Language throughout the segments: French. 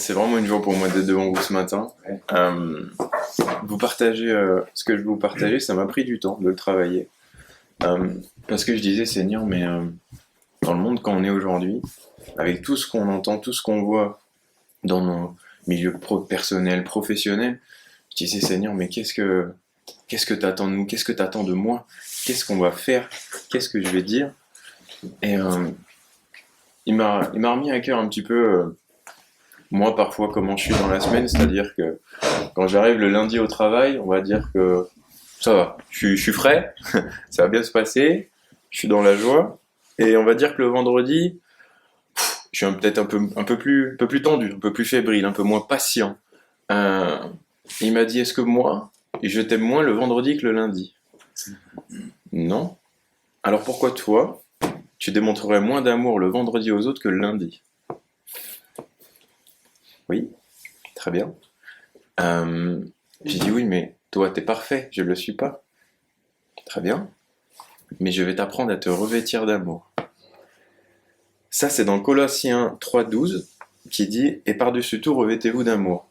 C'est vraiment une joie pour moi d'être devant vous ce matin. Ouais. Vous partagez ce que je vais vous partager, ça m'a pris du temps de le travailler. Euh, Parce que je disais, Seigneur, mais dans le monde qu'on est aujourd'hui, avec tout ce qu'on entend, tout ce qu'on voit dans nos milieux personnels, professionnels, je disais, Seigneur, mais qu'est-ce que t'attends de nous? Qu'est-ce que t'attends de moi? Qu'est-ce qu'on va faire? Qu'est-ce que je vais dire? Et il m'a remis à cœur un petit peu, moi, parfois, comment je suis dans la semaine, c'est-à-dire que quand j'arrive le lundi au travail, on va dire que ça va, je suis frais, ça va bien se passer, je suis dans la joie, et on va dire que le vendredi, je suis peut-être un peu plus tendu, un peu plus fébrile, un peu moins patient. Euh, il m'a dit, est-ce que moi, je t'aime moins le vendredi que le lundi? Non. Alors pourquoi toi, tu démontrerais moins d'amour le vendredi aux autres que le lundi? Oui, très bien. Euh, j'ai dit oui, mais toi, t'es parfait, je le suis pas. Très bien. Mais je vais t'apprendre à te revêtir d'amour. Ça, c'est dans Colossiens 3,12 qui dit et par-dessus tout, revêtez-vous d'amour.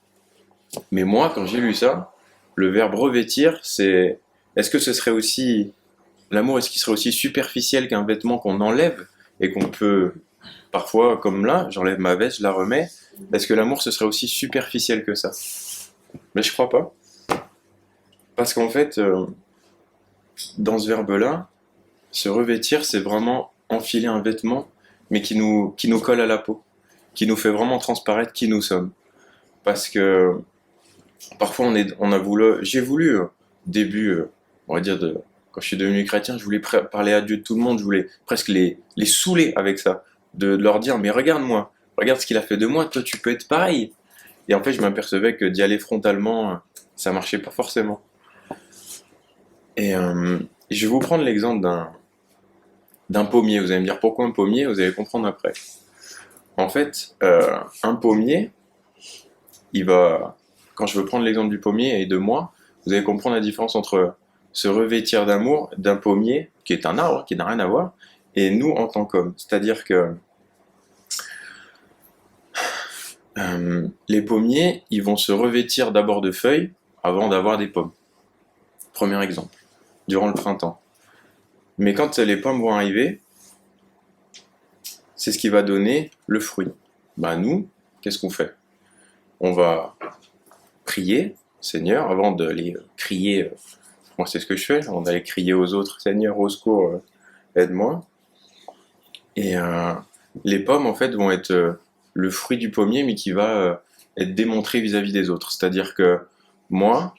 Mais moi, quand j'ai lu ça, le verbe revêtir, c'est est-ce que ce serait aussi l'amour, est-ce qu'il serait aussi superficiel qu'un vêtement qu'on enlève et qu'on peut parfois, comme là, j'enlève ma veste, je la remets. Est-ce que l'amour, ce serait aussi superficiel que ça? Mais je crois pas. Parce qu'en fait, dans ce verbe-là, se revêtir, c'est vraiment enfiler un vêtement, mais qui nous colle à la peau, qui nous fait vraiment transparaître qui nous sommes. Parce que parfois j'ai voulu, début, on va dire, quand je suis devenu chrétien, je voulais parler à Dieu de tout le monde, je voulais presque les saouler avec ça, de leur dire, mais regarde-moi, regarde ce qu'il a fait de moi, toi tu peux être pareil. Et en fait, je m'apercevais que d'y aller frontalement, ça marchait pas forcément. Et je vais vous prendre l'exemple d'un pommier. Vous allez me dire pourquoi un pommier, vous allez comprendre après. En fait, un pommier, quand je veux prendre l'exemple du pommier et de moi, vous allez comprendre la différence entre se revêtir d'amour d'un pommier, qui est un arbre, qui n'a rien à voir, et nous en tant qu'hommes. C'est-à-dire que les pommiers, ils vont se revêtir d'abord de feuilles avant d'avoir des pommes. Premier exemple, durant le printemps. Mais quand les pommes vont arriver, c'est ce qui va donner le fruit. Bah nous, qu'est-ce qu'on fait? On va prier, Seigneur, avant d'aller crier, moi c'est ce que je fais, avant d'aller crier aux autres, Seigneur, au secours, aide-moi. Et les pommes, en fait, vont être le fruit du pommier, mais qui va être démontré vis-à-vis des autres. C'est-à-dire que moi,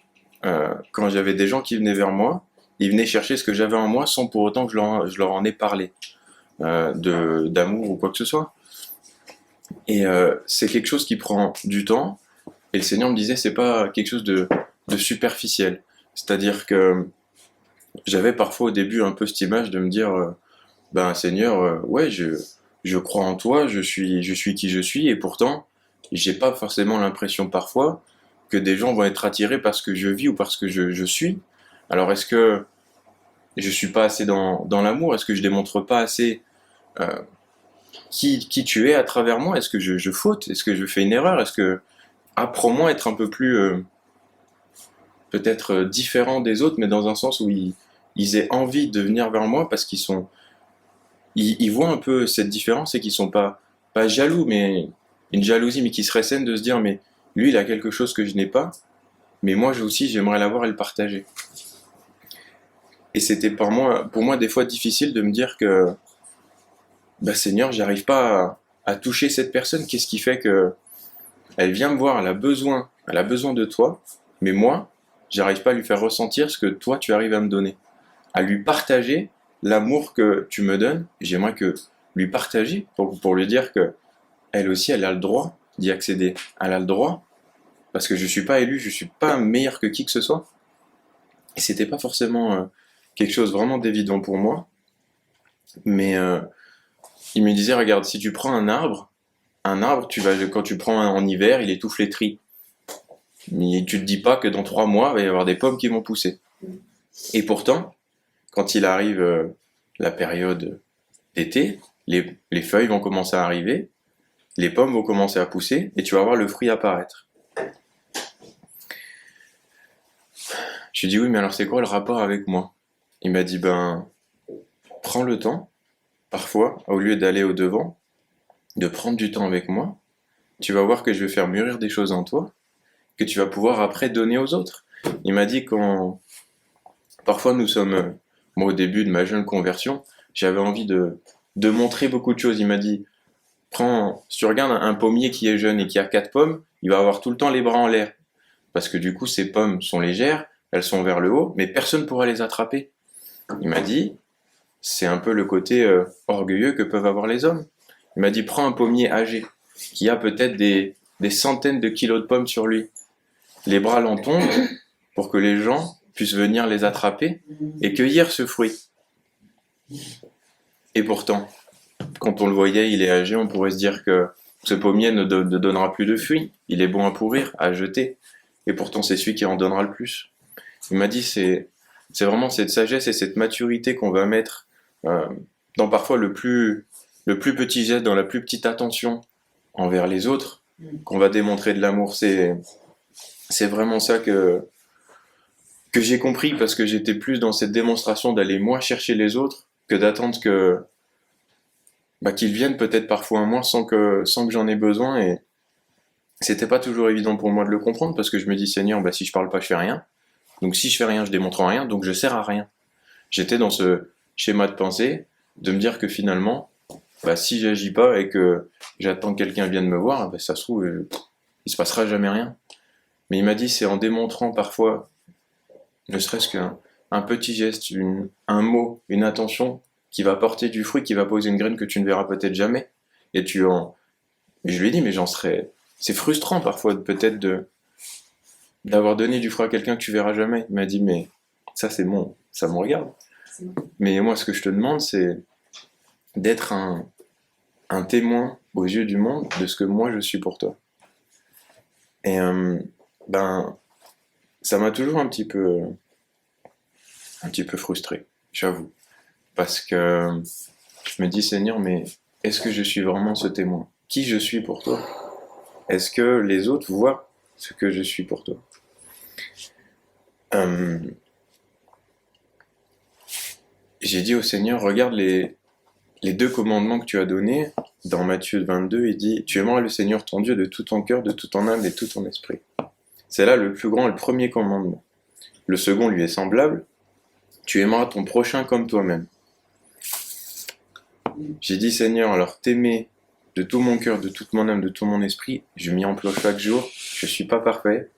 quand j'avais des gens qui venaient vers moi, ils venaient chercher ce que j'avais en moi sans pour autant que je leur en ai parlé, d'amour ou quoi que ce soit. Et c'est quelque chose qui prend du temps. Et le Seigneur me disait, c'est pas quelque chose de superficiel. C'est-à-dire que j'avais parfois au début un peu cette image de me dire, ben Seigneur, ouais, je crois en toi, je suis qui je suis, et pourtant, j'ai pas forcément l'impression parfois que des gens vont être attirés parce que je vis ou parce que je suis. Alors est-ce que je suis pas assez dans l'amour? Est-ce que je démontre pas assez euh, qui tu es à travers moi? Est-ce que je faute? Est-ce que je fais une erreur? Est-ce que apprends-moi à être un peu plus peut-être différent des autres, mais dans un sens où ils aient envie de venir vers moi parce qu'ils voient un peu cette différence et qu'ils sont pas jaloux, mais une jalousie, mais qui serait saine de se dire, mais lui, il a quelque chose que je n'ai pas, mais moi aussi, j'aimerais l'avoir et le partager. Et c'était pour moi, des fois difficile de me dire que, bah Seigneur, j'arrive pas à toucher cette personne. Qu'est-ce qui fait que elle vient me voir, elle a besoin de toi, mais moi, j'arrive pas à lui faire ressentir ce que toi, tu arrives à me donner, à lui partager l'amour que tu me donnes. J'aimerais que lui partager pour lui dire que elle aussi, elle a le droit d'y accéder. Elle a le droit, parce que je suis pas élu, je suis pas meilleur que qui que ce soit. Et c'était pas forcément quelque chose vraiment d'évident pour moi, mais il me disait, regarde, si tu prends un arbre, quand tu prends en hiver, il est tout flétri. Mais tu te dis pas que dans 3 mois, il va y avoir des pommes qui vont pousser. Et pourtant, quand il arrive la période d'été, les feuilles vont commencer à arriver, les pommes vont commencer à pousser et tu vas voir le fruit apparaître. Je lui ai dit oui, mais alors c'est quoi le rapport avec moi? Il m'a dit ben, prends le temps, parfois, au lieu d'aller au devant, de prendre du temps avec moi. Tu vas voir que je vais faire mûrir des choses en toi, que tu vas pouvoir après donner aux autres. Il m'a dit quand parfois nous sommes, moi au début de ma jeune conversion, j'avais envie de montrer beaucoup de choses. Il m'a dit, si tu regardes un pommier qui est jeune et qui a 4 pommes, il va avoir tout le temps les bras en l'air. Parce que du coup, ces pommes sont légères, elles sont vers le haut, mais personne ne pourra les attraper. Il m'a dit, c'est un peu le côté orgueilleux que peuvent avoir les hommes. Il m'a dit, prends un pommier âgé, qui a peut-être des centaines de kilos de pommes sur lui. Les bras l'en tombent pour que les gens puissent venir les attraper et cueillir ce fruit. Et pourtant, quand on le voyait, il est âgé, on pourrait se dire que ce pommier ne donnera plus de fruits. Il est bon à pourrir, à jeter. Et pourtant, c'est celui qui en donnera le plus. Il m'a dit, c'est vraiment cette sagesse et cette maturité qu'on va mettre dans parfois le plus petit geste, dans la plus petite attention envers les autres, qu'on va démontrer de l'amour. C'est vraiment ça que j'ai compris, parce que j'étais plus dans cette démonstration d'aller moi chercher les autres que d'attendre qu'ils viennent peut-être parfois à moi sans que j'en ai besoin. Et c'était pas toujours évident pour moi de le comprendre, parce que je me dis, Seigneur, si je parle pas, je fais rien. Donc si je fais rien, je démontre rien, donc je sers à rien. J'étais dans ce schéma de pensée de me dire que finalement, si j'agis pas et que j'attends que quelqu'un vienne me voir, ça se trouve, il se passera jamais rien. Mais il m'a dit, c'est en démontrant parfois, ne serait-ce qu'un petit geste, un mot, une attention, qui va porter du fruit, qui va poser une graine que tu ne verras peut-être jamais. Et je lui ai dit, mais c'est frustrant parfois peut-être d'avoir donné du fruit à quelqu'un que tu verras jamais. Il m'a dit, mais ça c'est bon, ça me regarde. Mais moi, ce que je te demande, c'est d'être un témoin aux yeux du monde de ce que moi je suis pour toi. Et ça m'a toujours un petit peu frustré, j'avoue. Parce que je me dis, Seigneur, mais est-ce que je suis vraiment ce témoin? Qui je suis pour toi? Est-ce que les autres voient ce que je suis pour toi? J'ai dit au Seigneur, regarde les 2 commandements que tu as donnés. Dans Matthieu 22, il dit, tu aimeras le Seigneur ton Dieu de tout ton cœur, de toute ton âme et de tout ton esprit. C'est là le plus grand et le premier commandement. Le second lui est semblable, tu aimeras ton prochain comme toi-même. J'ai dit, Seigneur, alors t'aimer de tout mon cœur, de toute mon âme, de tout mon esprit, je m'y emploie chaque jour. Je suis pas parfait,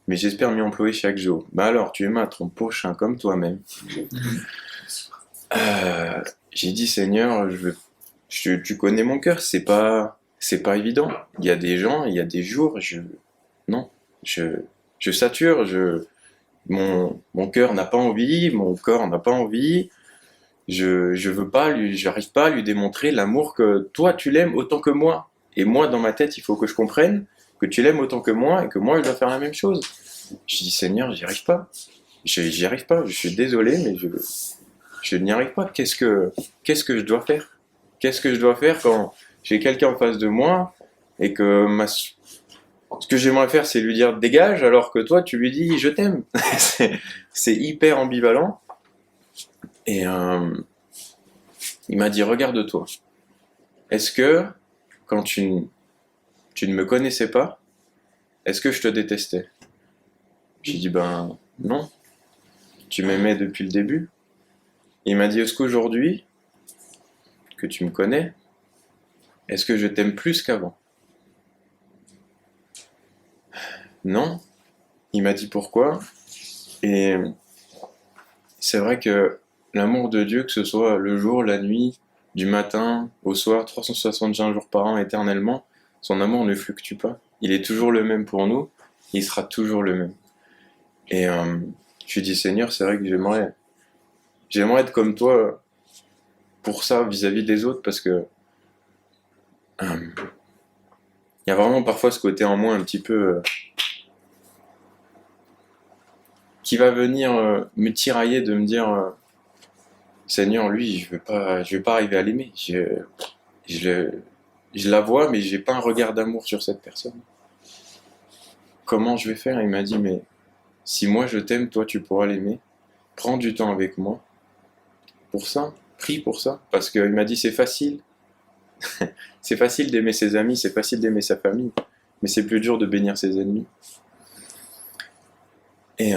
mais j'espère m'y employer chaque jour. Alors, tu aimeras ton prochain comme toi-même. J'ai dit, Seigneur, tu connais mon cœur, c'est pas évident. Il y a des gens, il y a des jours, je sature, mon cœur n'a pas envie, mon corps n'a pas envie. J'arrive pas à lui démontrer l'amour que toi tu l'aimes autant que moi. Et moi, dans ma tête, il faut que je comprenne que tu l'aimes autant que moi et que moi, je dois faire la même chose. Je dis, Seigneur, j'y arrive pas. J'y arrive pas. Je suis désolé, mais je n'y arrive pas. Qu'est-ce que je dois faire? Qu'est-ce que je dois faire quand j'ai quelqu'un en face de moi et que ce que j'aimerais faire, c'est lui dire dégage, alors que toi, tu lui dis je t'aime. C'est hyper ambivalent. Et il m'a dit regarde-toi. Est-ce que quand tu ne me connaissais pas, est-ce que je te détestais? J'ai dit non. Tu m'aimais depuis le début. Il m'a dit est-ce qu'aujourd'hui que tu me connais, est-ce que je t'aime plus qu'avant? Non. Il m'a dit pourquoi. Et c'est vrai que l'amour de Dieu, que ce soit le jour, la nuit, du matin au soir, 365 jours par an éternellement, son amour ne fluctue pas. Il est toujours le même pour nous, il sera toujours le même. Et je lui dis Seigneur, c'est vrai que j'aimerais être comme toi pour ça vis-à-vis des autres, parce que il y a vraiment parfois ce côté en moi un petit peu qui va venir me tirailler, de me dire Seigneur, lui, je vais pas arriver à l'aimer. je la vois, mais j'ai pas un regard d'amour sur cette personne. Comment je vais faire? Il m'a dit, mais si moi je t'aime, toi tu pourras l'aimer. Prends du temps avec moi. Pour ça, prie pour ça. Parce qu'il m'a dit, c'est facile. C'est facile d'aimer ses amis, c'est facile d'aimer sa famille. Mais c'est plus dur de bénir ses ennemis. Et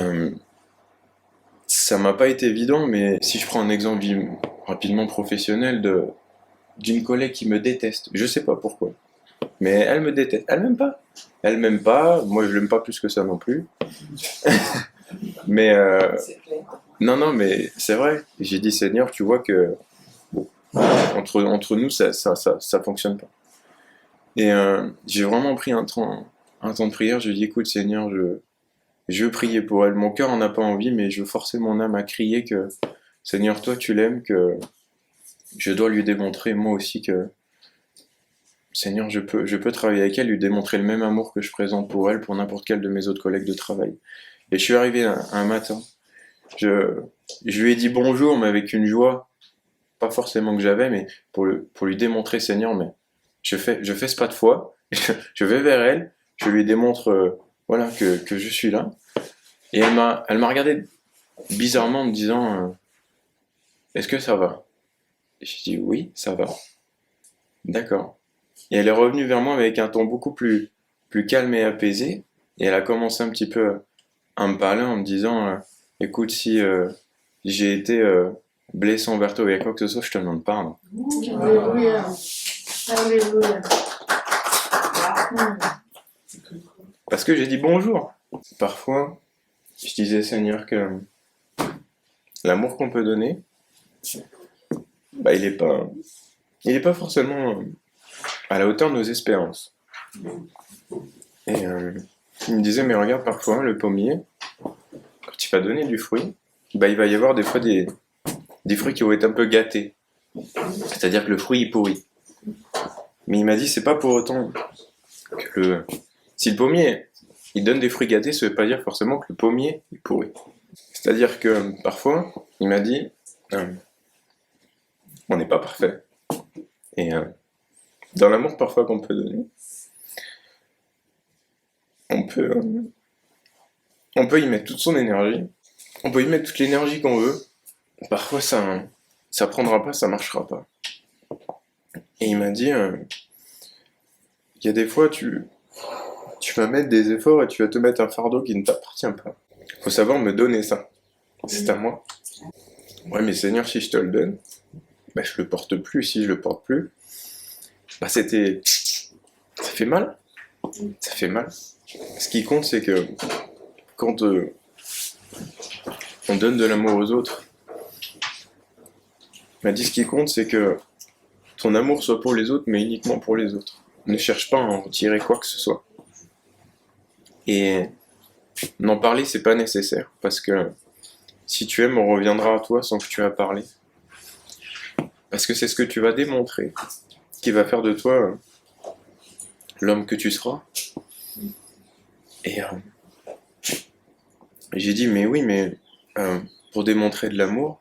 ça m'a pas été évident, mais si je prends un exemple rapidement professionnel d'une collègue qui me déteste, je sais pas pourquoi, mais elle me déteste, elle m'aime pas. Elle m'aime pas, moi je l'aime pas plus que ça non plus. Mais non, non, mais c'est vrai. J'ai dit Seigneur, tu vois que bon, entre nous ça fonctionne pas. Et j'ai vraiment pris un temps de prière. Je lui ai dit écoute Seigneur, je veux prier pour elle. Mon cœur en a pas envie, mais je veux forcer mon âme à crier que Seigneur, toi tu l'aimes, que je dois lui démontrer moi aussi que Seigneur, je peux travailler avec elle, lui démontrer le même amour que je présente pour elle, pour n'importe quel de mes autres collègues de travail. Et je suis arrivé un matin, je, je lui ai dit bonjour, mais avec une joie, pas forcément que j'avais, mais pour lui démontrer, Seigneur, mais je fais ce pas de foi, je vais vers elle, je lui démontre, voilà, que je suis là. Et elle m'a regardé bizarrement en me disant, est-ce que ça va? Et j'ai dit oui, ça va. D'accord. Et elle est revenue vers moi avec un ton beaucoup plus calme et apaisé. Et elle a commencé un petit peu à me parler en me disant, écoute, si j'ai été blessé envers toi ou il y a quoi que ce soit, je te demande pardon. Alléluia. Alléluia. Parce que j'ai dit bonjour. Parfois, je disais Seigneur que l'amour qu'on peut donner, bah, il est pas forcément à la hauteur de nos espérances. Et il me disait, mais regarde, parfois, le pommier, quand il va donner du fruit, bah, il va y avoir des fois des fruits qui vont être un peu gâtés. C'est-à-dire que le fruit est pourri. Mais il m'a dit, c'est pas pour autant que si le pommier il donne des fruits gâtés, ça veut pas dire forcément que le pommier est pourri. C'est-à-dire que parfois, il m'a dit, euh, on n'est pas parfait. Et dans l'amour parfois qu'on peut donner, on peut, euh, on peut y mettre toute son énergie, on peut y mettre toute l'énergie qu'on veut. Parfois, ça prendra pas, ça marchera pas. Et il m'a dit, il y a des fois, tu vas mettre des efforts et tu vas te mettre un fardeau qui ne t'appartient pas. Faut savoir me donner ça. C'est à moi. Ouais, mais Seigneur, si je te le donne, bah, je le porte plus. Si je le porte plus, bah, ça fait mal. Ça fait mal. Ce qui compte, c'est que quand on donne de l'amour aux autres, il m'a dit ce qui compte, c'est que ton amour soit pour les autres, mais uniquement pour les autres. Ne cherche pas à en retirer quoi que ce soit. Et n'en parler, c'est pas nécessaire, parce que si tu aimes, on reviendra à toi sans que tu aies à parler. Parce que c'est ce que tu vas démontrer qui va faire de toi l'homme que tu seras. Et j'ai dit, mais oui, mais pour démontrer de l'amour,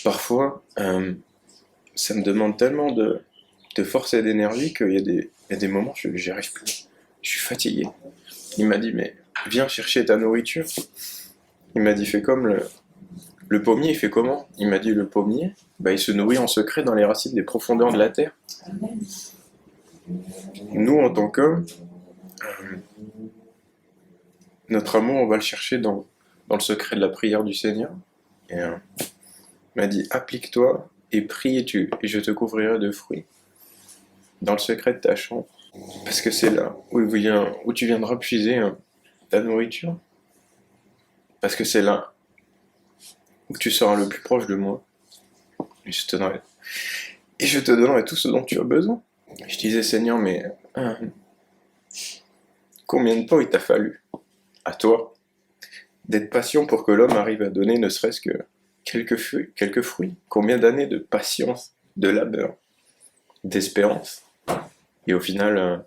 parfois, ça me demande tellement de force et d'énergie il y a des moments, j'y arrive plus. Je suis fatigué. Il m'a dit, mais viens chercher ta nourriture. Il m'a dit, fais comme le pommier, il fait comment? Il m'a dit, le pommier, bah, il se nourrit en secret dans les racines des profondeurs de la terre. Nous, en tant qu'hommes, notre amour, on va le chercher dans le secret de la prière du Seigneur. Et il m'a dit, applique-toi et prie et je te couvrirai de fruits. Dans le secret de ta chambre. Parce que c'est là où tu viendras puiser ta nourriture. Parce que c'est là où tu seras le plus proche de moi. Et je te donnerai tout ce dont tu as besoin. Je disais, Seigneur, mais combien de temps il t'a fallu, à toi, d'être patient pour que l'homme arrive à donner ne serait-ce que quelques fruits? Combien d'années de patience, de labeur, d'espérance, et au final,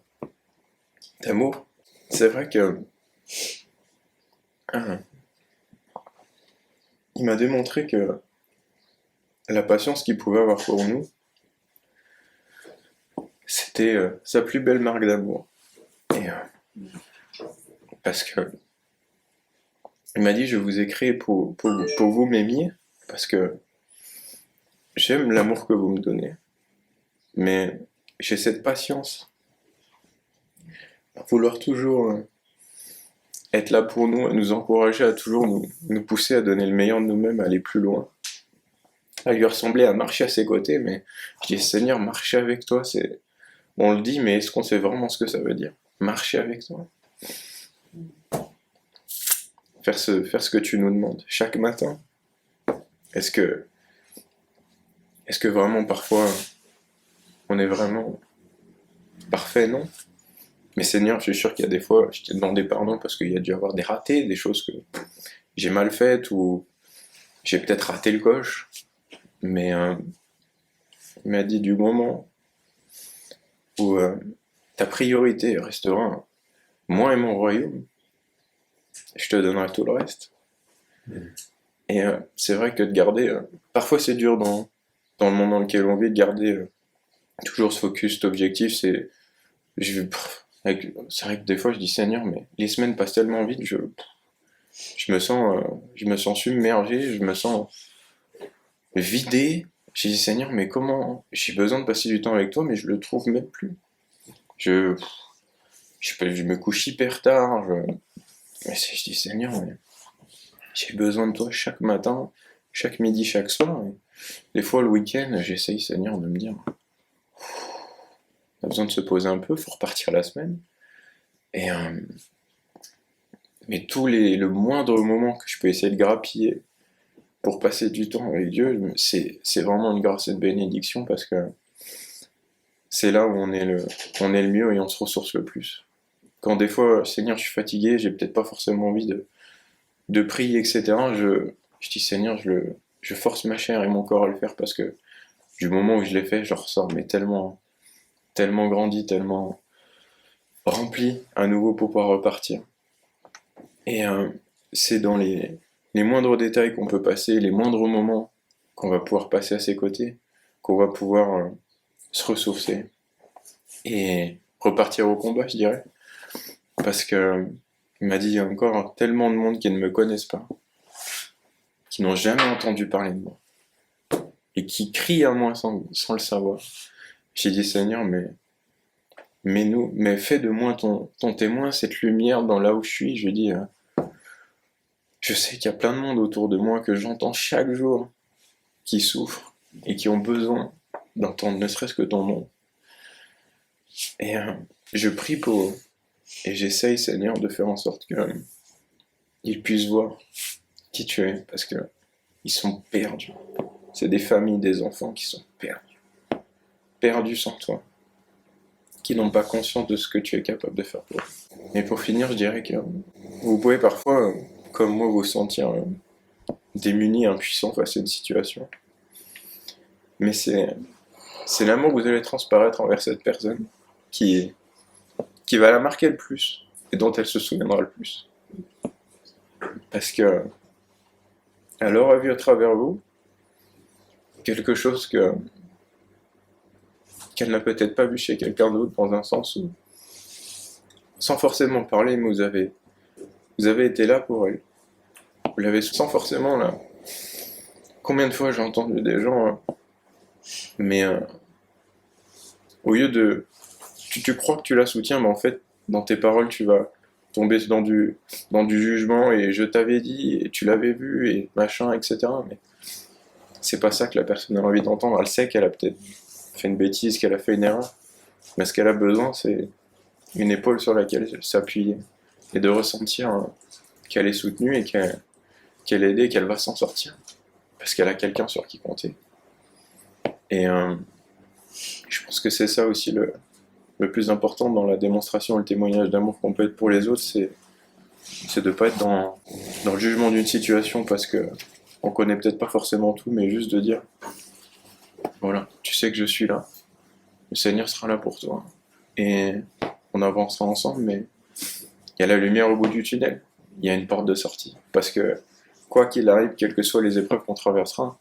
d'amour? C'est vrai que euh, il m'a démontré que la patience qu'il pouvait avoir pour nous, t'es sa plus belle marque d'amour. Et parce que il m'a dit, je vous ai créé pour vous m'aimiez, parce que j'aime l'amour que vous me donnez. Mais j'ai cette patience à vouloir toujours être là pour nous, à nous encourager, à toujours nous pousser à donner le meilleur de nous-mêmes, à aller plus loin, à lui ressembler, à marcher à ses côtés. Mais je dis, Seigneur, marcher avec toi, c'est... On le dit, mais est-ce qu'on sait vraiment ce que ça veut dire? Marcher avec toi. Faire ce que tu nous demandes chaque matin. Est-ce que vraiment parfois on est vraiment parfait? Non. Mais Seigneur, je suis sûr qu'il y a des fois, je t'ai demandé pardon parce qu'il y a dû y avoir des ratés, des choses que j'ai mal faites ou j'ai peut-être raté le coche. Mais il m'a dit du moment où ta priorité restera moi et mon royaume, je te donnerai tout le reste. Et c'est vrai que de garder, parfois c'est dur dans le monde dans lequel on vit, de garder toujours ce focus, cet objectif. C'est vrai que des fois je dis Seigneur, mais les semaines passent tellement vite, je me sens submergé, je me sens vidé. J'ai dit Seigneur, mais comment j'ai besoin de passer du temps avec toi, mais je le trouve même plus. Je me couche hyper tard. Je dis Seigneur, mais j'ai besoin de toi chaque matin, chaque midi, chaque soir. Et des fois le week-end, j'essaye Seigneur de me dire, on a besoin de se poser un peu, faut repartir la semaine. Et mais le moindre moment que je peux essayer de grappiller pour passer du temps avec Dieu, c'est vraiment une grâce et une bénédiction parce que c'est là où on est le mieux et on se ressource le plus. Quand des fois, Seigneur, je suis fatigué, j'ai peut-être pas forcément envie de prier, etc. Je dis Seigneur, je force ma chair et mon corps à le faire parce que du moment où je l'ai fait, je ressors mais tellement, tellement grandi, tellement rempli à nouveau pour pouvoir repartir. Et c'est dans les moindres détails qu'on peut passer, les moindres moments qu'on va pouvoir passer à ses côtés, qu'on va pouvoir se ressourcer et repartir au combat, je dirais. Parce que il m'a dit, il y a encore tellement de monde qui ne me connaissent pas, qui n'ont jamais entendu parler de moi, et qui crient à moi sans le savoir. J'ai dit, Seigneur, mais fais de moi ton témoin, cette lumière dans là où je suis. Je dis, je sais qu'il y a plein de monde autour de moi que j'entends chaque jour, qui souffrent et qui ont besoin d'entendre ne serait-ce que ton nom. Et je prie pour eux. Et j'essaye, Seigneur, de faire en sorte qu'ils puissent voir qui tu es, parce que ils sont perdus. C'est des familles, des enfants qui sont perdus sans toi, qui n'ont pas conscience de ce que tu es capable de faire pour eux. Et pour finir, je dirais que vous pouvez parfois, comme moi, vous sentir démunis, impuissants face à une situation. Mais c'est l'amour que vous allez transparaître envers cette personne qui va la marquer le plus et dont elle se souviendra le plus. Parce que elle aura vu à travers vous quelque chose qu'elle n'a peut-être pas vu chez quelqu'un d'autre, dans un sens où, sans forcément parler, mais vous avez été là pour elle. Vous l'avez sans forcément là. Combien de fois j'ai entendu des gens, mais au lieu de... Tu crois que tu la soutiens, mais en fait, dans tes paroles, tu vas tomber dans du jugement, et je t'avais dit, et tu l'avais vu, et machin, etc. Mais c'est pas ça que la personne a envie d'entendre. Elle sait qu'elle a peut-être fait une bêtise, qu'elle a fait une erreur, mais ce qu'elle a besoin, c'est une épaule sur laquelle s'appuyer, et de ressentir qu'elle est soutenue, et qu'elle est aidée, et qu'elle va s'en sortir, parce qu'elle a quelqu'un sur qui compter. Et je pense que c'est ça aussi le plus important dans la démonstration et le témoignage d'amour qu'on peut être pour les autres, c'est de pas être dans le jugement d'une situation parce que on connaît peut-être pas forcément tout, mais juste de dire, voilà, tu sais que je suis là, le Seigneur sera là pour toi, et on avancera ensemble, mais il y a la lumière au bout du tunnel, il y a une porte de sortie, parce que quoi qu'il arrive, quelles que soient les épreuves qu'on traversera,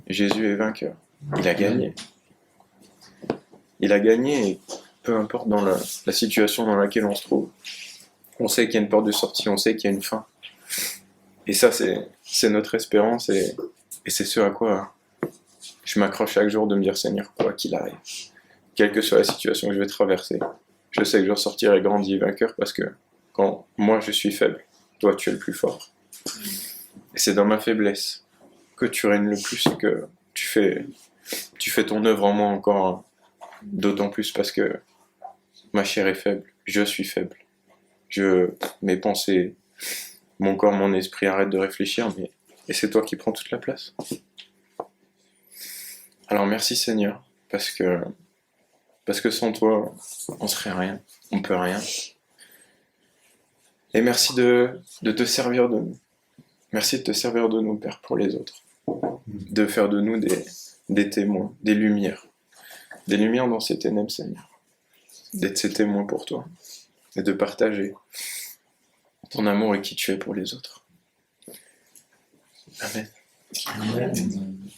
Jésus est vainqueur, il a gagné. il a gagné, et peu importe dans la situation dans laquelle on se trouve, on sait qu'il y a une porte de sortie, on sait qu'il y a une fin. Et ça, c'est notre espérance, et c'est ce à quoi je m'accroche chaque jour, de me dire, Seigneur, quoi qu'il arrive, quelle que soit la situation que je vais traverser, je sais que je ressortirai grandi et vainqueur, parce que quand moi je suis faible, toi tu es le plus fort. Et c'est dans ma faiblesse que tu règnes le plus, que tu fais ton œuvre en moi encore d'autant plus, parce que ma chair est faible, je suis faible. Mes pensées, mon corps, mon esprit arrêtent de réfléchir, et c'est toi qui prends toute la place. Alors merci Seigneur, parce que sans toi, on serait rien, on peut rien. Et merci de te servir de nous. Merci de te servir de nous, Père, pour les autres. De faire de nous des témoins, des lumières dans ces ténèbres, Seigneur. D'être ces témoins pour toi. Et de partager ton amour et qui tu es pour les autres. Amen. Amen.